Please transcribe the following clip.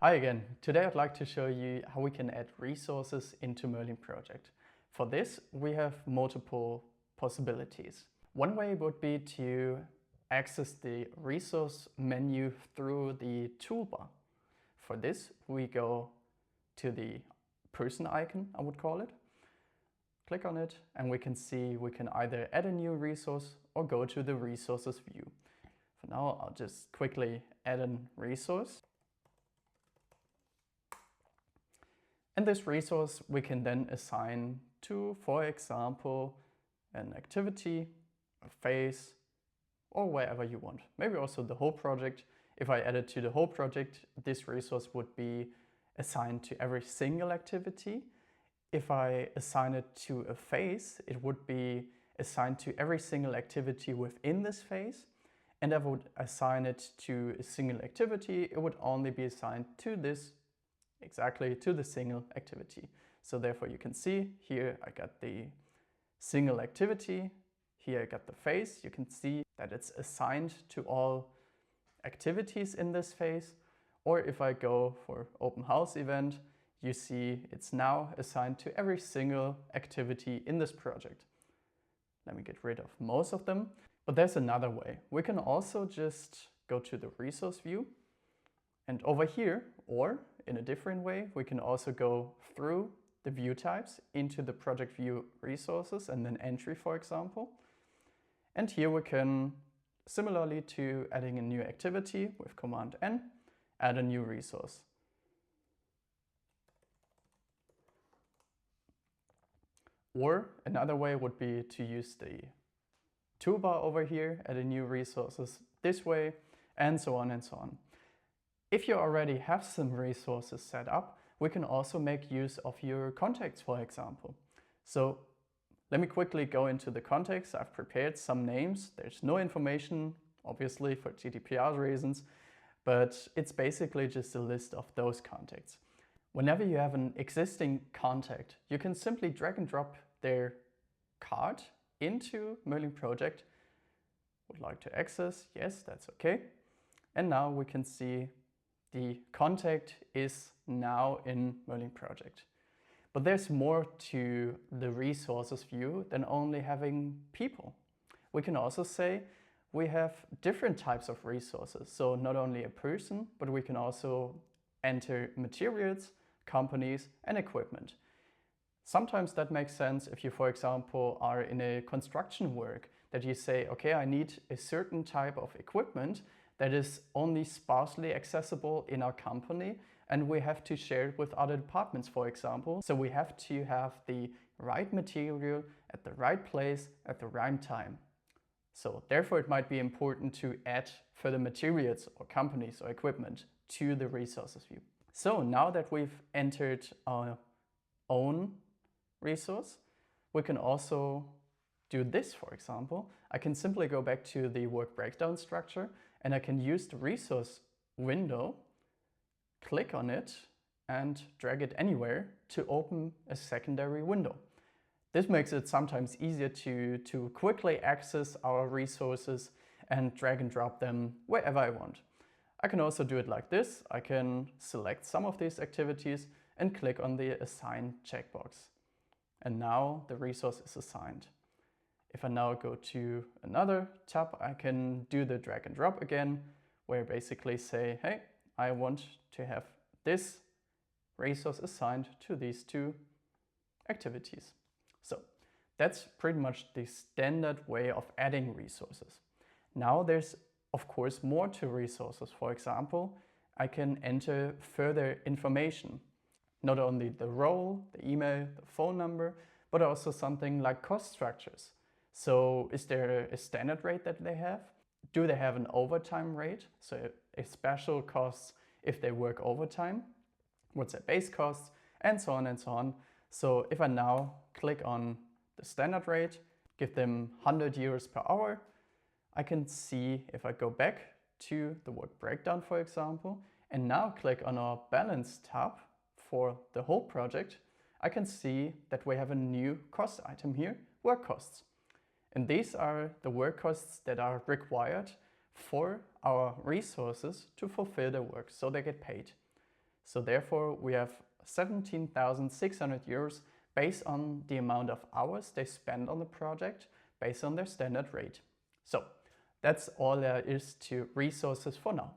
Hi again. Today I'd like to show you how we can add resources into Merlin Project. For this, we have multiple possibilities. One way would be to access the resource menu through the toolbar. For this, we go to the person icon, I would call it. Click on it and we can see we can either add a new resource or go to the resources view. For now, I'll just quickly add a resource. And this resource we can then assign to, for example, an activity, a phase, or wherever you want. Maybe also the whole project. If I add it to the whole project, this resource would be assigned to every single activity. If I assign it to a phase, it would be assigned to every single activity within this phase. And if I would assign it to a single activity, it would only be assigned to this exactly to the single activity. So therefore you can see here I got the single activity, here I got the phase. You can see that it's assigned to all activities in this phase. Or if I go for open house event, you see it's now assigned to every single activity in this project. Let me get rid of most of them. But there's another way. We can also just go to the resource view, and over here, or in a different way, we can also go through the view types into the project view resources and then entry, for example. And here we can, similarly to adding a new activity with Command N, add a new resource. Or another way would be to use the toolbar over here, add a new resources this way, and so on and so on. If you already have some resources set up, we can also make use of your contacts, for example. So let me quickly go into the contacts. I've prepared some names. There's no information, obviously, for GDPR reasons, but it's basically just a list of those contacts. Whenever you have an existing contact, you can simply drag and drop their card into Merlin Project. Would like to access? Yes, that's okay. And now we can see the contact is now in Merlin Project. But there's more to the resources view than only having people. We can also say we have different types of resources. So not only a person, but we can also enter materials, companies, and equipment. Sometimes that makes sense if you, for example, are in a construction work, that you say, okay, I need a certain type of equipment that is only sparsely accessible in our company, and we have to share it with other departments, for example. So we have to have the right material at the right place at the right time. So therefore it might be important to add further materials or companies or equipment to the resources view. So now that we've entered our own resource, we can also do this, for example. I can simply go back to the work breakdown structure and I can use the resource window, click on it and drag it anywhere to open a secondary window. This makes it sometimes easier to quickly access our resources and drag and drop them wherever I want. I can also do it like this. I can select some of these activities and click on the Assign checkbox. And now the resource is assigned. If I now go to another tab, I can do the drag and drop again, where I basically say, hey, I want to have this resource assigned to these two activities. So that's pretty much the standard way of adding resources. Now there's, of course, more to resources. For example, I can enter further information, not only the role, the email, the phone number, but also something like cost structures. So is there a standard rate that they have? Do they have an overtime rate? So a special costs if they work overtime? What's their base costs? And so on and so on. So if I now click on the standard rate, give them 100 euros per hour, I can see if I go back to the work breakdown, for example, and now click on our balance tab for the whole project, I can see that we have a new cost item here, work costs. And these are the work costs that are required for our resources to fulfill their work, so they get paid. So therefore we have 17,600 euros based on the amount of hours they spend on the project based on their standard rate. So that's all there is to resources for now.